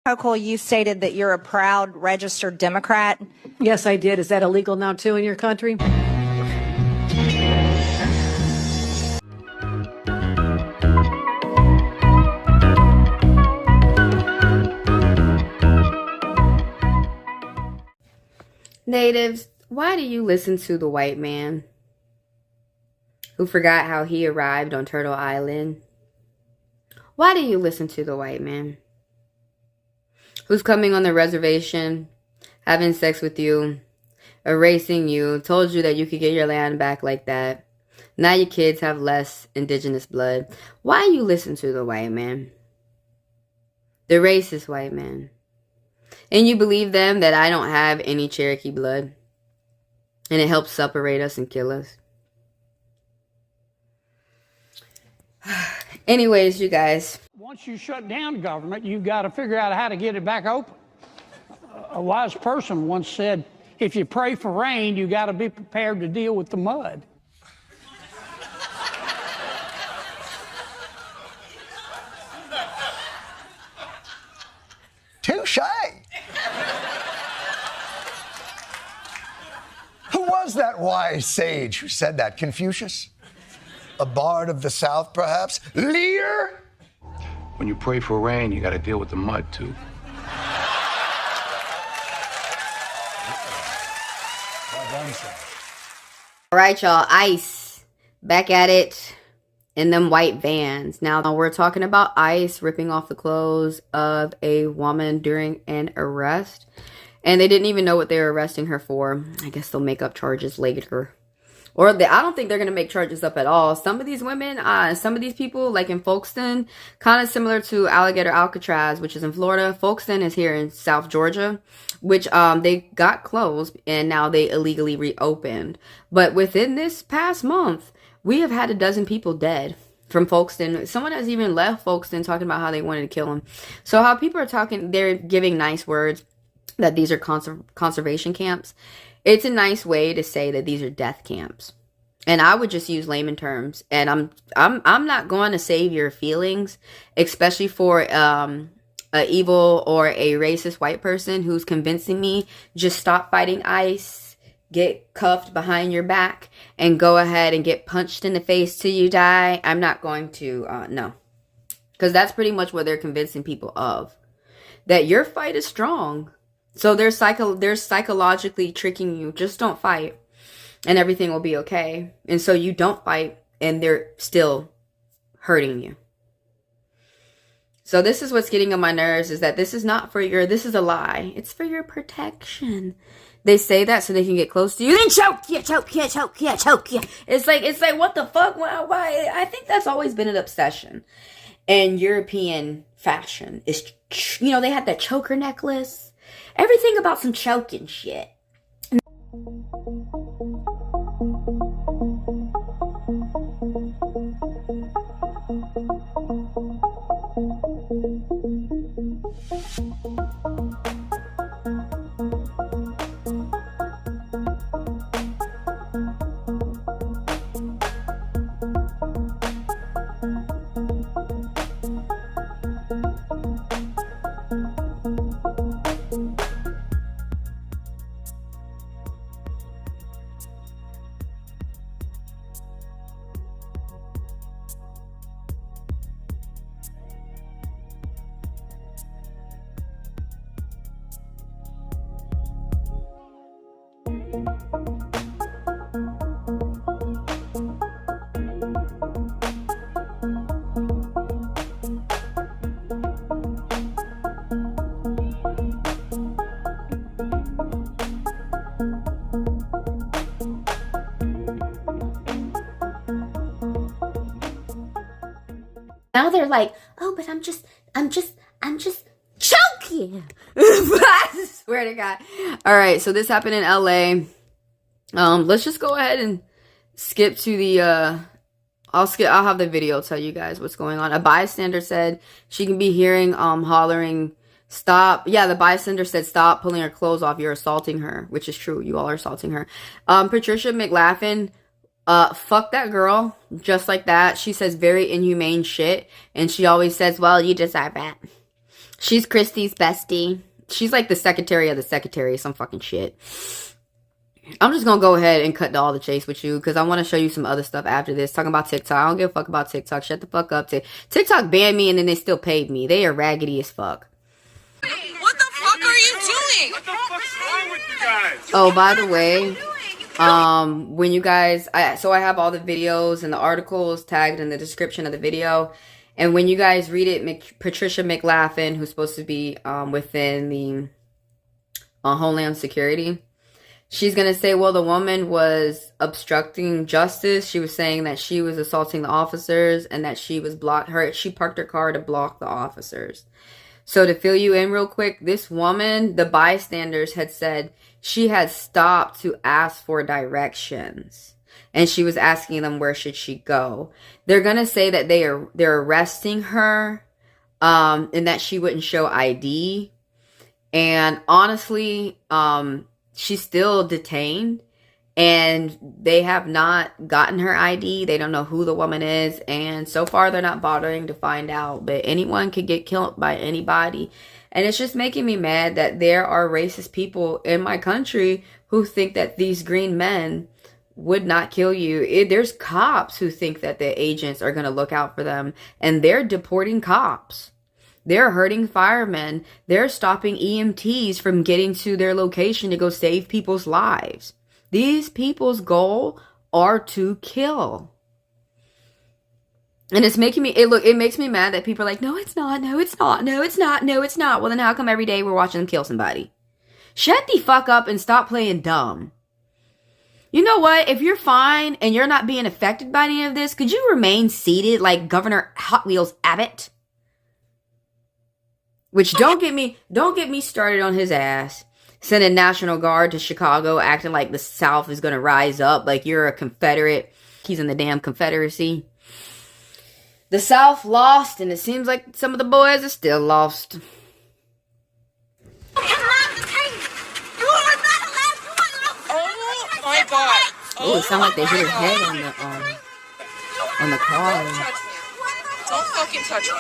Hochul, you stated that you're a proud registered Democrat. Yes, I did. Is that illegal now, too, in your country? Natives, why do you listen to the white man who forgot how he arrived on Turtle Island? Why do you listen to the white man who's coming on the reservation, having sex with you, erasing you, told you that you could get your land back like that? Now your kids have less indigenous blood. Why you listen to the white man? The racist white man. And you believe them that I don't have any Cherokee blood. And it helps separate us and kill us. Anyways, you guys. Once you shut down government, you've got to figure out how to get it back open. A wise person once said, if you pray for rain, you got to be prepared to deal with the mud. Touche. Who was that wise sage who said that? Confucius? A bard of the South, perhaps? Lear? When you pray for rain, you got to deal with the mud, too. All right, y'all. ICE. Back at it in them white vans. Now, we're talking about ICE ripping off the clothes of a woman during an arrest. And they didn't even know what they were arresting her for. I guess they'll make up charges later. Or I don't think they're going to make charges up at all. Some of these women, some of these people, like in Folkestone, kind of similar to Alligator Alcatraz, which is in Florida. Folkestone is here in South Georgia, which they got closed and now they illegally reopened. But within this past month, we have had 12 people dead from Folkestone. Someone has even left Folkestone talking about how they wanted to kill him. So how people are talking, they're giving nice words that these are conservation camps. It's a nice way to say that these are death camps. And I would just use layman terms. And I'm not going to save your feelings, especially for a evil or a racist white person who's convincing me just stop fighting ICE, get cuffed behind your back, and go ahead and get punched in the face till you die. I'm not going to, no. Because that's pretty much what they're convincing people of. That your fight is strong. So they're psychologically tricking you. Just don't fight and everything will be okay. And so you don't fight and they're still hurting you. So this is what's getting on my nerves, is that this is not for your, this is a lie. It's for your protection. They say that so they can get close to you. Then choke you, choke you, choke you, choke you. It's like, what the fuck? Why? I think that's always been an obsession in European fashion. Is, you know, they had that choker necklace. Everything about some choking shit. Now they're like, oh, but I'm just choking. I swear to God. All right, so this happened in LA. Let's just go ahead and skip to the, I'll have the video tell you guys what's going on. A bystander said she can be hearing, hollering, stop. Yeah, the bystander said, stop pulling her clothes off. You're assaulting her, which is true. You all are assaulting her. Patricia McLaughlin, fuck that girl. Just like that. She says very inhumane shit. And she always says, well, you deserve it. She's Kristi's bestie. She's like the secretary of the secretary, some fucking shit. I'm just gonna go ahead and cut to all the chase with you because I want to show you some other stuff after this. Talking about TikTok. I don't give a fuck about TikTok. Shut the fuck up. TikTok banned me and then they still paid me. They are raggedy as fuck. What the fuck are you doing? What the fuck's wrong with you guys? Oh, by the way, when you guys, so I have all the videos and the articles tagged in the description of the video. And when you guys read it, Patricia McLaughlin, who's supposed to be within the Homeland Security, she's going to say, well, the woman was obstructing justice. She was saying that she was assaulting the officers and that she parked her car to block the officers. So to fill you in real quick, this woman, the bystanders had said she had stopped to ask for directions. And she was asking them where should she go. They're going to say that they're arresting her and that she wouldn't show ID. And honestly, she's still detained and they have not gotten her ID. They don't know who the woman is. And so far, they're not bothering to find out. But anyone could get killed by anybody. And it's just making me mad that there are racist people in my country who think that these green men would not kill you. There's cops who think that the agents are going to look out for them. And they're deporting cops. They're hurting firemen. They're stopping EMTs from getting to their location to go save people's lives. These people's goal are to kill. And it's making me, it makes me mad that people are like, no, it's not, no, it's not, no, it's not, no, it's not. Well, then how come every day we're watching them kill somebody? Shut the fuck up and stop playing dumb. You know what? If you're fine and you're not being affected by any of this, could you remain seated like Governor Hot Wheels Abbott? Which don't get me started on his ass. Sending National Guard to Chicago acting like the South is going to rise up like you're a Confederate. He's in the damn Confederacy. The South lost and it seems like some of the boys are still lost. Oh my god. Oh, it sounds like they hit his head on the car. Don't fucking touch me.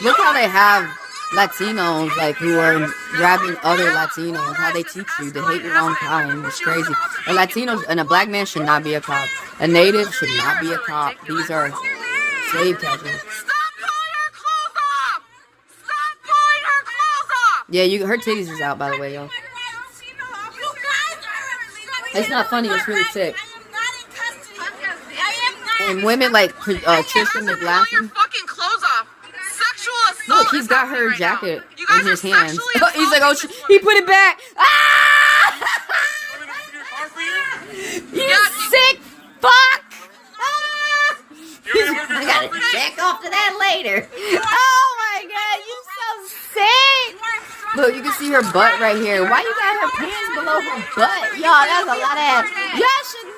Look how they have Latinos, like, who are grabbing other Latinos, how they teach you to hate your own kind. It's crazy. A Latino and a black man should not be a cop. A native should not be a cop. These are slave catchers. Stop pulling her clothes off! Stop pulling her clothes off! Yeah, her titties is out, by the way, yo. It's not funny, it's really sick. And women like Tristan McLaughlin. Look, he's got her jacket in his hands. He's like, oh, he put it back. Ah! You sick fuck! Ah! I gotta check off to that later. Oh my god, you so sick! Look, you can see her butt right here. Why you got her pants below her butt? Y'all, that's a lot of ass. Y'all should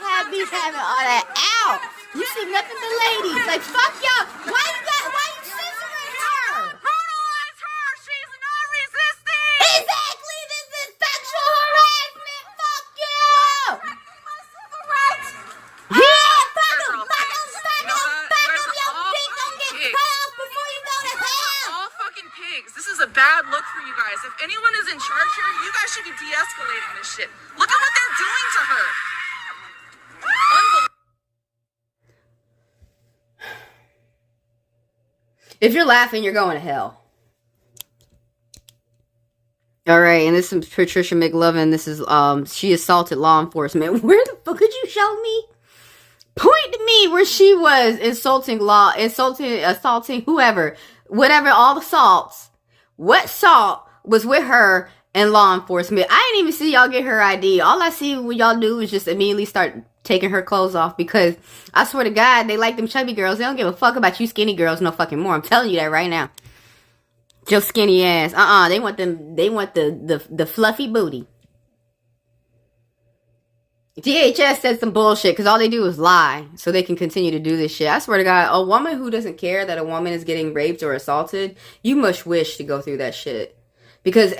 not be having all that out. You see nothing but ladies. Like, fuck y'all. Why you censoring her? Brutalize her! She's not resisting! Exactly! This is sexual harassment! Fuck you! Yeah! Fuck him! Fuck him! Fuck him! Fuck him! Your dick don't get cut off before you go to hell! All fucking pigs. This is a bad look for you guys. If anyone is in charge here, you guys should be de-escalating this shit. Look at what they're doing to her. Unbelievable. If you're laughing, you're going to hell. All right, and this is Patricia McLaughlin. This is she assaulted law enforcement. Where the fuck could you show me? Point to me where she was assaulting whoever, whatever, all the assaults. What assault was with her and law enforcement? I didn't even see y'all get her ID. All I see when y'all do is just immediately start taking her clothes off, because I swear to God, they like them chubby girls. They don't give a fuck about you skinny girls no fucking more. I'm telling you that right now. Your skinny ass. They want the fluffy booty. DHS said some bullshit because all they do is lie so they can continue to do this shit. I swear to God, a woman who doesn't care that a woman is getting raped or assaulted, you must wish to go through that shit. Because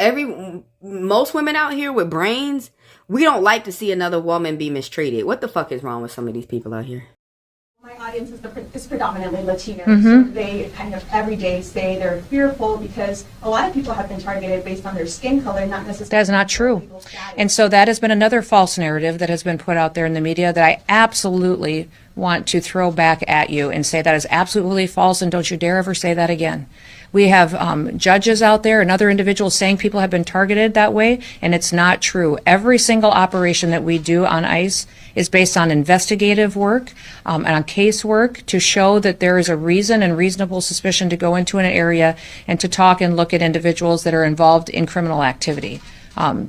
most women out here with brains, we don't like to see another woman be mistreated. What the fuck is wrong with some of these people out here? My audience is predominantly Latino, so they kind of every day say they're fearful because a lot of people have been targeted based on their skin color, not necessarily. That is not true. And so that has been another false narrative that has been put out there in the media that I absolutely want to throw back at you and say that is absolutely false, and don't you dare ever say that again. We have judges out there and other individuals saying people have been targeted that way, and it's not true. Every single operation that we do on ICE is based on investigative work and on case work to show that there is a reason and reasonable suspicion to go into an area and to talk and look at individuals that are involved in criminal activity.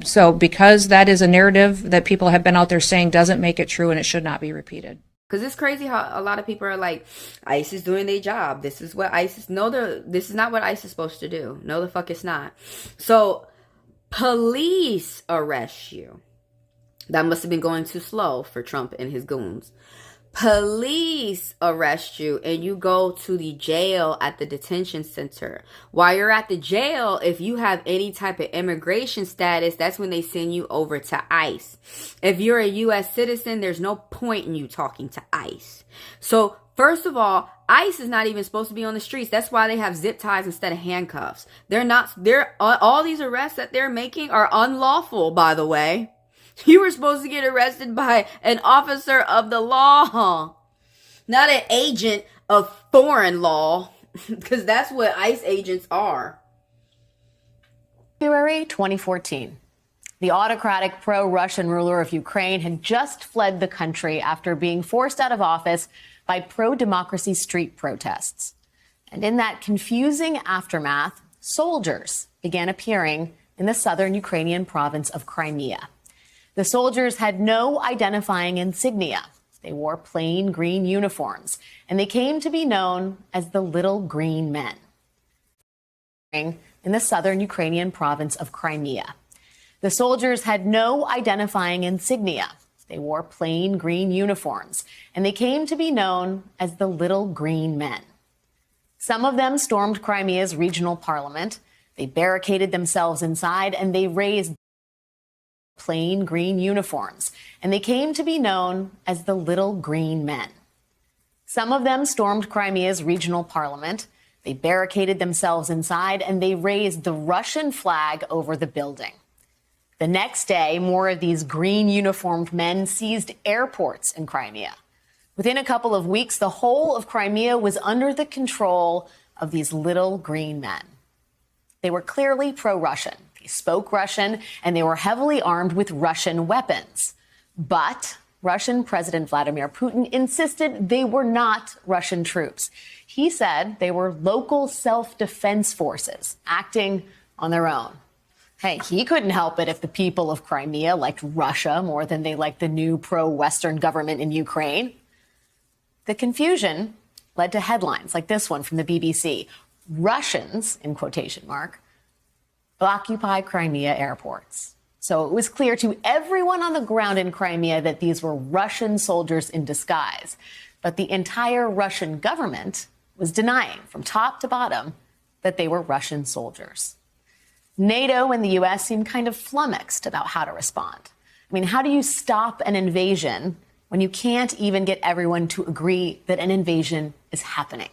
So because that is a narrative that people have been out there saying doesn't make it true, and it should not be repeated. Because it's crazy how a lot of people are like, ICE is doing their job. This is what ICE is. No, this is not what ICE is supposed to do. No, the fuck it's not. So, police arrest you. That must have been going too slow for Trump and his goons. Police arrest you and you go to the jail at the detention center. While you're at the jail, if you have any type of immigration status, that's when they send you over to ICE. If you're a U.S. citizen, there's no point in you talking to ICE. So first of all, ICE is not even supposed to be on the streets. That's why they have zip ties instead of handcuffs. All these arrests that they're making are unlawful, by the way. You were supposed to get arrested by an officer of the law, not an agent of foreign law, because that's what ICE agents are. February 2014. The autocratic pro-Russian ruler of Ukraine had just fled the country after being forced out of office by pro-democracy street protests. And in that confusing aftermath, soldiers began appearing in the southern Ukrainian province of Crimea. The soldiers had no identifying insignia. They wore plain green uniforms, and they came to be known as the Little Green Men. In the southern Ukrainian province of Crimea. The soldiers had no identifying insignia. They wore plain green uniforms, and they came to be known as the Little Green Men. Some of them stormed Crimea's regional parliament. They barricaded themselves inside, and they raised plain green uniforms, and they came to be known as the Little Green Men. Some of them stormed Crimea's regional parliament. They barricaded themselves inside, and they raised the Russian flag over the building. The next day, more of these green uniformed men seized airports in Crimea. Within a couple of weeks, the whole of Crimea was under the control of these Little Green Men. They were clearly pro-Russian. They spoke Russian, and they were heavily armed with Russian weapons. But Russian President Vladimir Putin insisted they were not Russian troops. He said they were local self-defense forces acting on their own. Hey, he couldn't help it if the people of Crimea liked Russia more than they liked the new pro-Western government in Ukraine. The confusion led to headlines like this one from the BBC. Russians, in quotation mark, occupy Crimea airports. So it was clear to everyone on the ground in Crimea that these were Russian soldiers in disguise. But the entire Russian government was denying from top to bottom that they were Russian soldiers. NATO and the U.S. seemed kind of flummoxed about how to respond. I mean, how do you stop an invasion when you can't even get everyone to agree that an invasion is happening?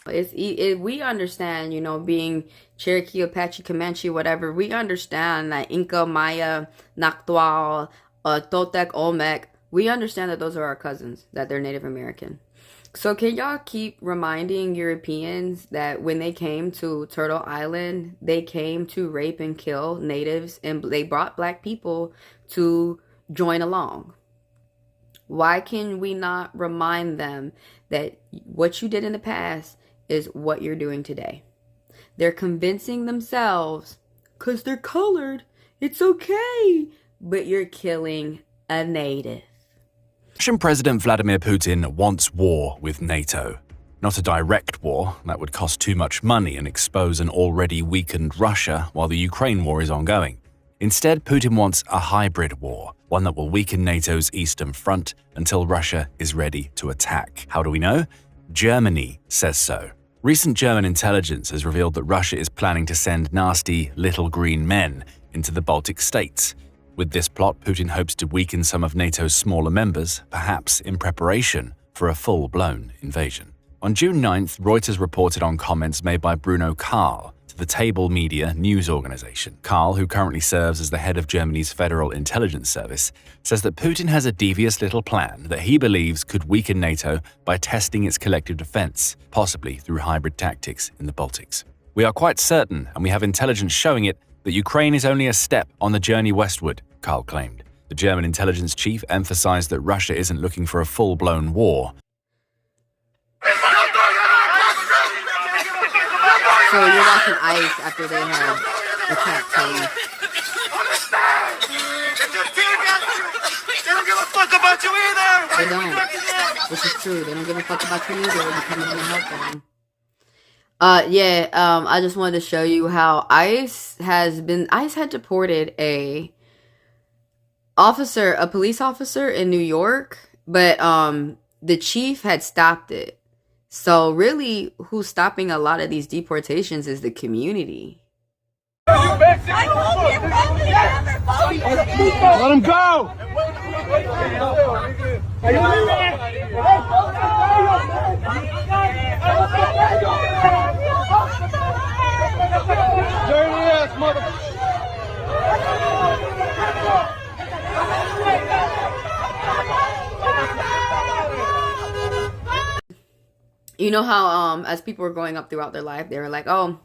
We understand, you know, being Cherokee, Apache, Comanche, whatever. We understand that Inca, Maya, Naktwal, Toltec, Olmec. We understand that those are our cousins, that they're Native American. So can y'all keep reminding Europeans that when they came to Turtle Island, they came to rape and kill natives, and they brought black people to join along? Why can we not remind them that what you did in the past is what you're doing today? They're convincing themselves, because they're colored, it's okay, but you're killing a native. Russian President Vladimir Putin wants war with NATO. Not a direct war, that would cost too much money and expose an already weakened Russia while the Ukraine war is ongoing. Instead, Putin wants a hybrid war, one that will weaken NATO's eastern front until Russia is ready to attack. How do we know? Germany says so. Recent German intelligence has revealed that Russia is planning to send nasty little green men into the Baltic states. With this plot, Putin hopes to weaken some of NATO's smaller members, perhaps in preparation for a full-blown invasion. On June 9th, Reuters reported on comments made by Bruno Karl to the Table Media news organization. Karl, who currently serves as the head of Germany's Federal Intelligence Service, says that Putin has a devious little plan that he believes could weaken NATO by testing its collective defense, possibly through hybrid tactics in the Baltics. We are quite certain, and we have intelligence showing it, that Ukraine is only a step on the journey westward, Karl claimed. The German intelligence chief emphasized that Russia isn't looking for a full-blown war. So you're watching ICE after they had attacked him. They don't give a fuck about you either. They don't. Which is true. They don't give a fuck about you either. You're coming in to help them. I just wanted to show you how ICE had deported a police officer in New York, but the chief had stopped it. So really, who's stopping a lot of these deportations is the community. Let him go! Dirty ass motherfucker! You know how as people were growing up throughout their life, they were like, oh,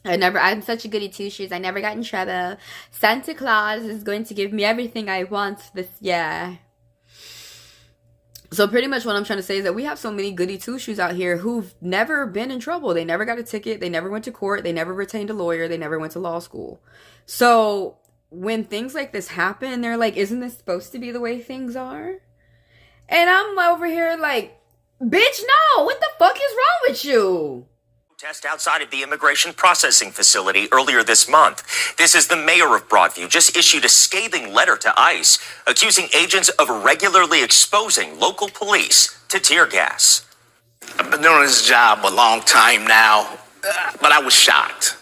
I'm such a goody two shoes, I never got in trouble. Santa Claus is going to give me everything I want this year. So pretty much what I'm trying to say is that we have so many goody two shoes out here who've never been in trouble. They never got a ticket, they never went to court, they never retained a lawyer, they never went to law school. So when things like this happen, they're like, isn't this supposed to be the way things are? And I'm over here like, bitch, no! What the fuck is wrong with you? Protest outside of the immigration processing facility earlier this month. This is the mayor of Broadview just issued a scathing letter to ICE, accusing agents of regularly exposing local police to tear gas. I've been doing this job a long time now, but I was shocked.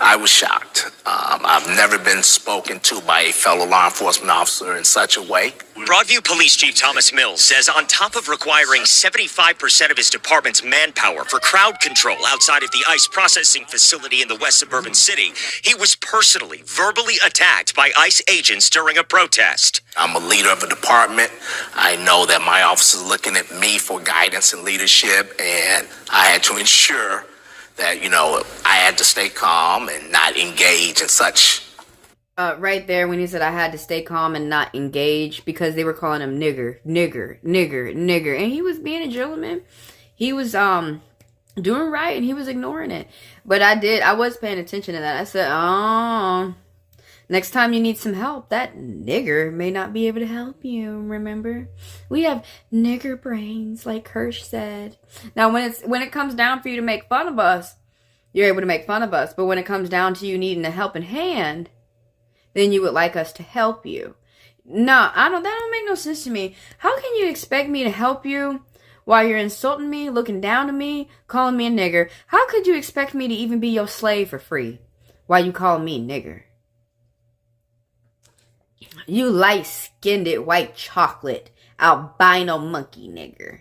I've never been spoken to by a fellow law enforcement officer in such a way. Broadview Police Chief Thomas Mills says on top of requiring 75% of his department's manpower for crowd control outside of the ICE processing facility in the west suburban city, he was personally, verbally attacked by ICE agents during a protest. I'm a leader of a department. I know that my office is looking at me for guidance and leadership, and I had to ensure that, I had to stay calm and not engage in such. Right there when he said I had to stay calm and not engage because they were calling him nigger. And he was being a gentleman. He was doing right and he was ignoring it. But I was paying attention to that. I said, oh, next time you need some help, that nigger may not be able to help you, remember? We have nigger brains, like Hirsch said. Now, when it comes down for you to make fun of us, you're able to make fun of us. But when it comes down to you needing a helping hand, then you would like us to help you. No, that don't make no sense to me. How can you expect me to help you while you're insulting me, looking down to me, calling me a nigger? How could you expect me to even be your slave for free while you call me nigger? You light-skinned white chocolate albino monkey nigger.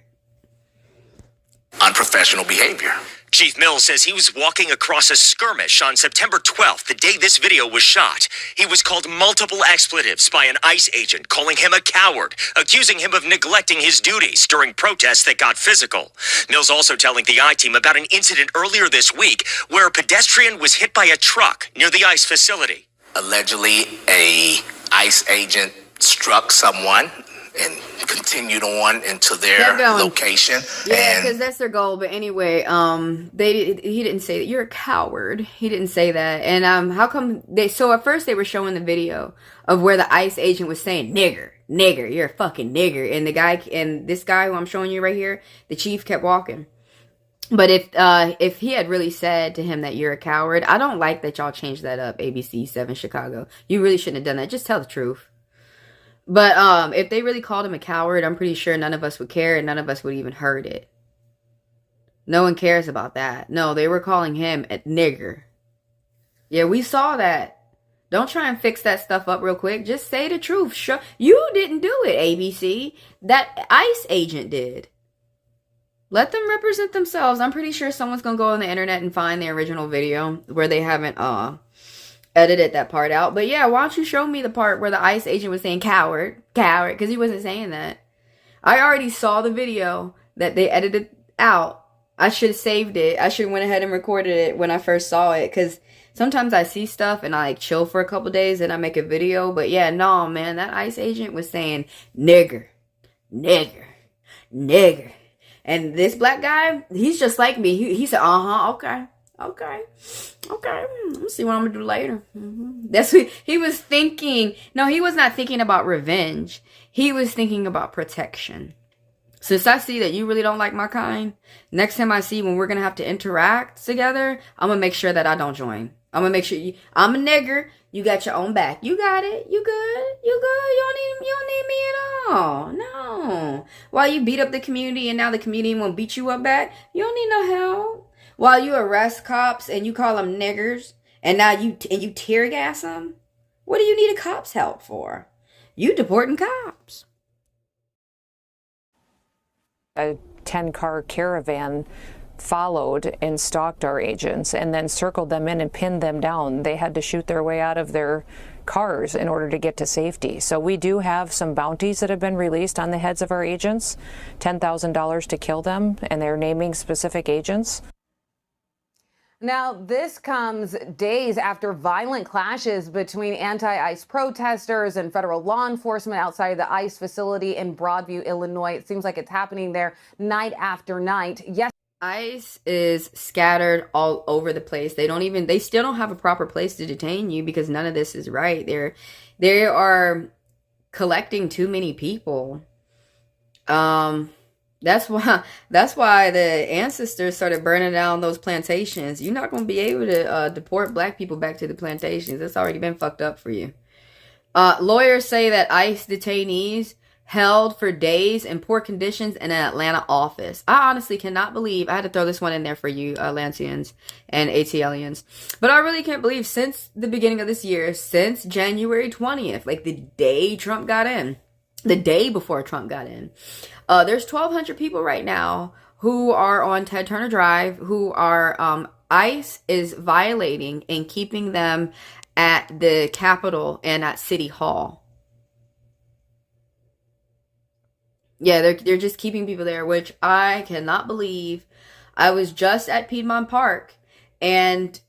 Unprofessional behavior. Chief Mills says he was walking across a skirmish on September 12th, the day this video was shot. He was called multiple expletives by an ICE agent, calling him a coward, accusing him of neglecting his duties during protests that got physical. Mills also telling the I-Team about an incident earlier this week where a pedestrian was hit by a truck near the ICE facility. Allegedly, a ICE agent struck someone and continued on into their location. Yeah, because that's their goal. But anyway, he didn't say that you're a coward. He didn't say that. And how come so at first they were showing the video of where the ICE agent was saying nigger, you're a fucking nigger, and this guy who I'm showing you right here, the chief kept walking. But if he had really said to him that you're a coward, I don't like that y'all changed that up, ABC 7 Chicago. You really shouldn't have done that. Just tell the truth. But if they really called him a coward, I'm pretty sure none of us would care and none of us would even heard it. No one cares about that. No, they were calling him a nigger. Yeah, we saw that. Don't try and fix that stuff up real quick. Just say the truth. You didn't do it, ABC. That ICE agent did. Let them represent themselves. I'm pretty sure someone's gonna go on the internet and find the original video where they haven't edited that part out. But yeah, why don't you show me the part where the ICE agent was saying coward, because he wasn't saying that. I already saw the video that they edited out. I should have saved it. I should have went ahead and recorded it when I first saw it, because sometimes I see stuff and I like chill for a couple days and I make a video. But yeah, no, man, that ICE agent was saying nigger, nigger, nigger. And this black guy, he's just like me. He said, okay. Let's see what I'm gonna do later. That's what he was thinking. No, he was not thinking about revenge. He was thinking about protection. Since I see that you really don't like my kind, next time I see when we're gonna have to interact together, I'm gonna make sure that I don't join. I'm gonna make sure I'm a nigger. You got your own back. You got it. You good. You good. You don't need me at all. No. While you beat up the community and now the community won't beat you up back, you don't need no help. While you arrest cops and you call them niggers and now you tear gas them, what do you need a cop's help for? You deporting cops. A 10-car caravan followed and stalked our agents and then circled them in and pinned them down. They had to shoot their way out of their cars in order to get to safety. So we do have some bounties that have been released on the heads of our agents, $10,000 to kill them, and they're naming specific agents. Now, this comes days after violent clashes between anti-ICE protesters and federal law enforcement outside the ICE facility in Broadview, Illinois. It seems like it's happening there night after night. Yes. ICE is scattered all over the place. They still don't have a proper place to detain you because none of this is right. They are collecting too many people. That's why the ancestors started burning down those plantations. You're not going to be able to deport black people back to the plantations. It's already been fucked up for you. Lawyers say that ICE detainees held for days in poor conditions in an Atlanta office. I honestly cannot believe, I had to throw this one in there for you Atlanteans and ATLians, but I really can't believe since the beginning of this year, since January 20th, like the day Trump got in, the day before Trump got in, there's 1,200 people right now who are on Ted Turner Drive, who are, ICE is violating and keeping them at the Capitol and at City Hall. Yeah, they're just keeping people there, which I cannot believe. I was just at Piedmont Park, and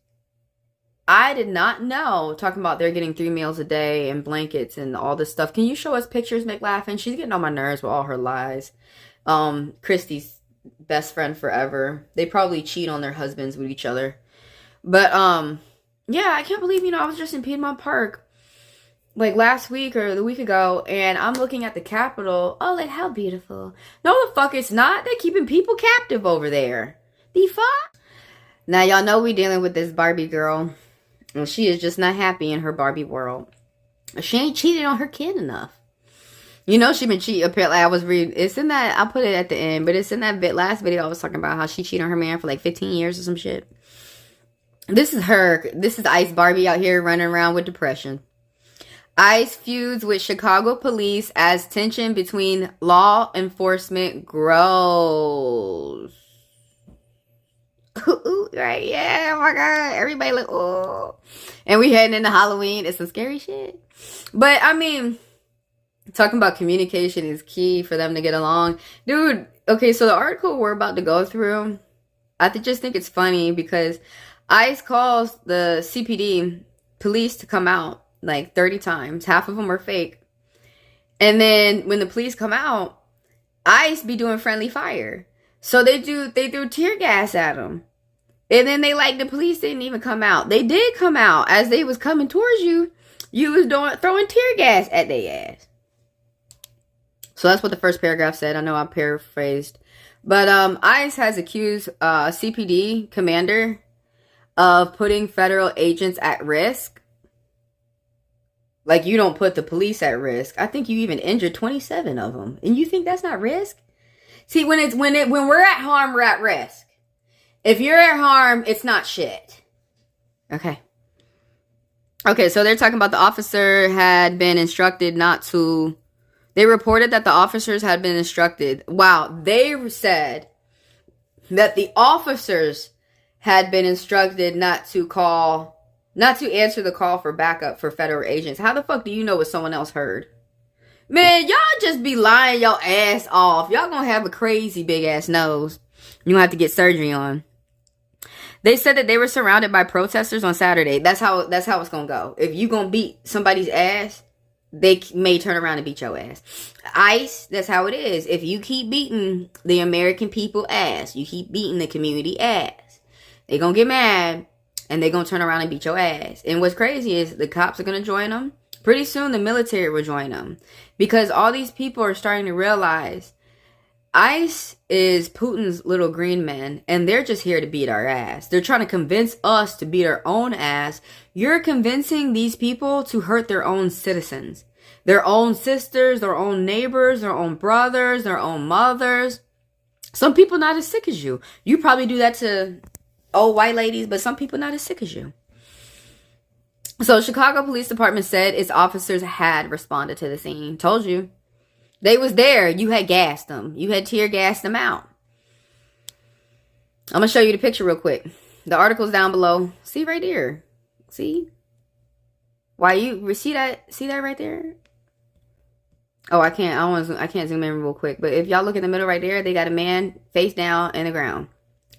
I did not know, talking about they're getting 3 meals a day and blankets and all this stuff. Can you show us pictures, McLaughlin? She's getting on my nerves with all her lies. Kristi's best friend forever. They probably cheat on their husbands with each other. But, yeah, I can't believe, I was just in Piedmont Park like last week or the week ago, and I'm looking at the Capitol. Oh, like, how beautiful. No, the fuck it's not. They're keeping people captive over there. The fuck? Now, y'all know we dealing with this Barbie girl, and she is just not happy in her Barbie world. She ain't cheated on her kid enough. She been cheating. Apparently, I was reading. It's in that. I'll put it at the end, but it's in that last video I was talking about how she cheated on her man for like 15 years or some shit. This is her. This is Ice Barbie out here running around with depression. ICE feuds with Chicago police as tension between law enforcement grows. Right, yeah, oh my God. Everybody look, oh. And we heading into Halloween. It's some scary shit. But, I mean, talking about communication is key for them to get along. Dude, okay, so the article we're about to go through, I just think it's funny because ICE calls the CPD police to come out like 30 times. Half of them are fake. And then when the police come out, ICE be doing friendly fire. So they threw tear gas at them. And then the police didn't even come out. They did come out. As they was coming towards you, you was throwing tear gas at their ass. So that's what the first paragraph said. I know I paraphrased. But ICE has accused CPD commander of putting federal agents at risk. Like, you don't put the police at risk. I think you even injured 27 of them. And you think that's not risk? See, when we're at harm, we're at risk. If you're at harm, it's not shit. Okay. Okay, so they're talking about the officer had been instructed not to. They reported that the officers had been instructed. Wow, they said that the officers had been instructed not to answer the call for backup for federal agents. How the fuck do you know what someone else heard? Man, y'all just be lying your ass off. Y'all gonna have a crazy big ass nose. You gonna have to get surgery on. They said that they were surrounded by protesters on Saturday. That's how it's gonna go. If you gonna beat somebody's ass, they may turn around and beat your ass. ICE, that's how it is. If you keep beating the American people ass, you keep beating the community ass, they gonna get mad and they gonna turn around and beat your ass. And what's crazy is the cops are gonna join them. Pretty soon the military will join them. Because all these people are starting to realize ICE is Putin's little green men, and they're just here to beat our ass. They're trying to convince us to beat our own ass. You're convincing these people to hurt their own citizens, their own sisters, their own neighbors, their own brothers, their own mothers. Some people not as sick as you. You probably do that to old white ladies, but some people not as sick as you. So Chicago Police Department said its officers had responded to the scene. Told you. They was there. You had gassed them. You had tear gassed them out. I'm going to show you the picture real quick. The article's down below. See right there. See? Why you see that right there? Oh, I can't zoom in real quick. But if y'all look in the middle right there, they got a man face down in the ground.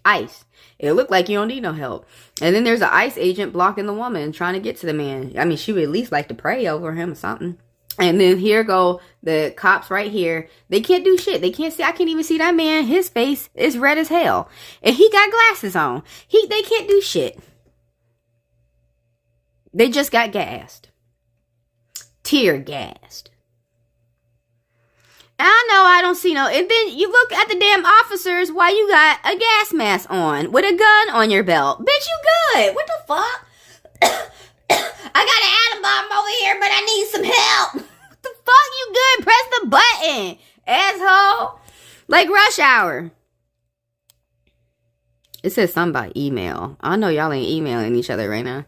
ICE. It looked like you don't need no help. And then there's an ICE agent blocking the woman trying to get to the man. I mean, she would at least like to pray over him or something. And then here go the cops right here. They can't do shit. They can't see. I can't even see that man. His face is red as hell. And he got glasses on. They can't do shit. They just got gassed. Tear gassed. I know I don't see no. And then you look at the damn officers while you got a gas mask on with a gun on your belt. Bitch, you good. What the fuck? I got an atom bomb over here, but I need some help. What the fuck? You good? Press the button, asshole. Like rush hour. It says something about email. I know y'all ain't emailing each other right now.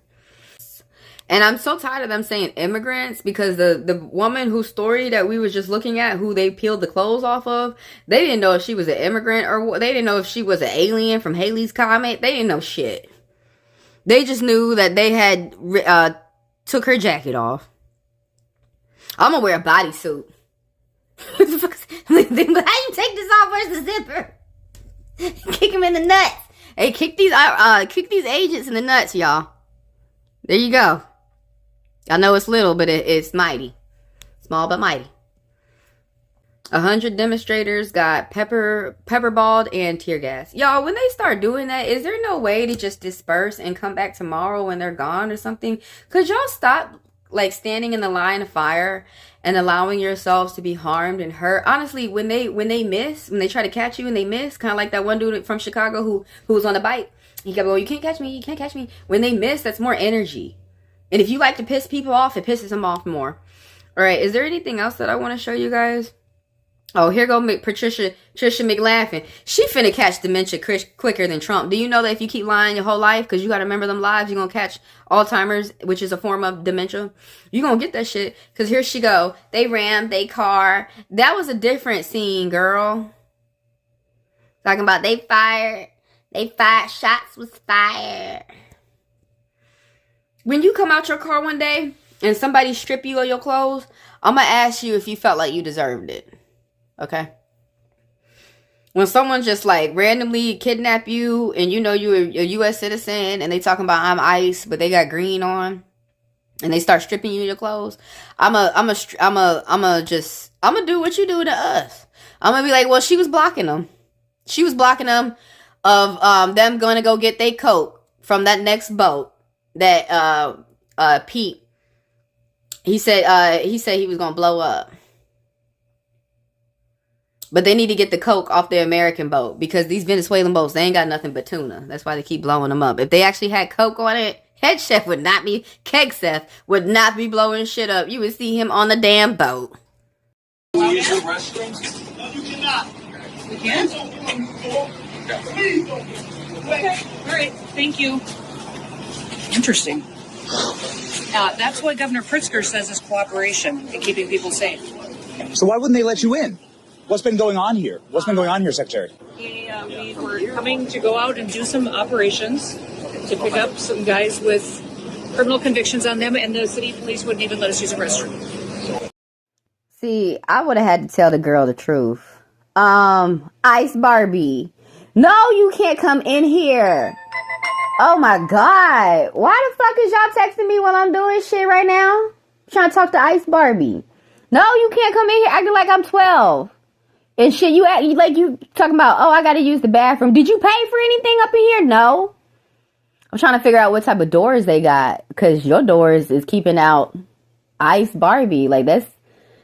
And I'm so tired of them saying immigrants, because the woman whose story that we was just looking at, who they peeled the clothes off of, they didn't know if she was an immigrant or they didn't know if she was an alien from Halley's Comet. They didn't know shit. They just knew that they had took her jacket off. I'm gonna wear a bodysuit. How you take this off? Where's the zipper? Kick him in the nuts. Hey, kick these agents in the nuts, y'all. There you go. I know it's little, but it's mighty. Small but mighty. 100 demonstrators got pepperballed and tear gas. Y'all, when they start doing that, is there no way to just disperse and come back tomorrow when they're gone or something? Could y'all stop like standing in the line of fire and allowing yourselves to be harmed and hurt? Honestly, when they try to catch you and they miss, kind of like that one dude from Chicago who was on the bike. He kept going, you can't catch me, you can't catch me. When they miss, that's more energy. And if you like to piss people off, it pisses them off more. All right, is there anything else that I want to show you guys? Oh, here go Trisha McLaughlin. She finna catch dementia quicker than Trump. Do you know that if you keep lying your whole life, because you got to remember them lies, you're going to catch Alzheimer's, which is a form of dementia? You're going to get that shit. Because here she go. They rammed their car. That was a different scene, girl. Talking about they fired shots was fired. When you come out your car one day and somebody strip you of your clothes, I'm going to ask you if you felt like you deserved it. Okay? When someone just like randomly kidnap you and you know you're a U.S. citizen and they talking about I'm ICE, but they got green on and they start stripping you of your clothes, I'm gonna do what you do to us. I'm gonna be like, well, she was blocking them. She was blocking them of them going to go get their coat from that next boat that Pete he said he was gonna blow up. But they need to get the coke off the American boat, because these Venezuelan boats, they ain't got nothing but tuna. That's why they keep blowing them up. If they actually had coke on it, Head Chef would not be, Keg Chef would not be blowing shit up. You would see him on the damn boat. Can we use the restrooms? No, you cannot. We can? Please don't. Okay, all right, thank you. Interesting. That's what Governor Pritzker says is cooperation and keeping people safe. So why wouldn't they let you in? What's been going on here? What's been going on here, Secretary? We were coming to go out and do some operations to pick up some guys with criminal convictions on them, and the city police wouldn't even let us use a restroom. See, I would have had to tell the girl the truth. Ice Barbie. No, you can't come in here. Oh my God. Why the fuck is y'all texting me while I'm doing shit right now? I'm trying to talk to Ice Barbie. No, you can't come in here acting like I'm 12. And shit, you act like you talking about, oh, I gotta use the bathroom. Did you pay for anything up in here? No. I'm trying to figure out what type of doors they got. Because your doors is keeping out Ice Barbie. Like, that's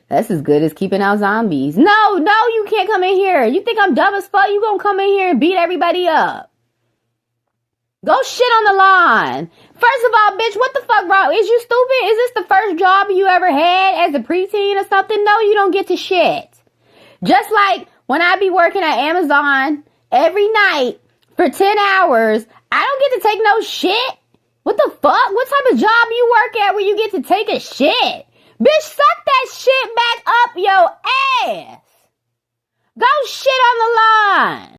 as good as keeping out zombies. No, you can't come in here. You think I'm dumb as fuck? You gonna come in here and beat everybody up. Go shit on the lawn. First of all, bitch, what the fuck, bro? Is you stupid? Is this the first job you ever had as a preteen or something? No, you don't get to shit. Just like when I be working at Amazon every night for 10 hours, I don't get to take no shit. What the fuck? What type of job you work at where you get to take a shit? Bitch, suck that shit back up your ass. Go shit on the lawn.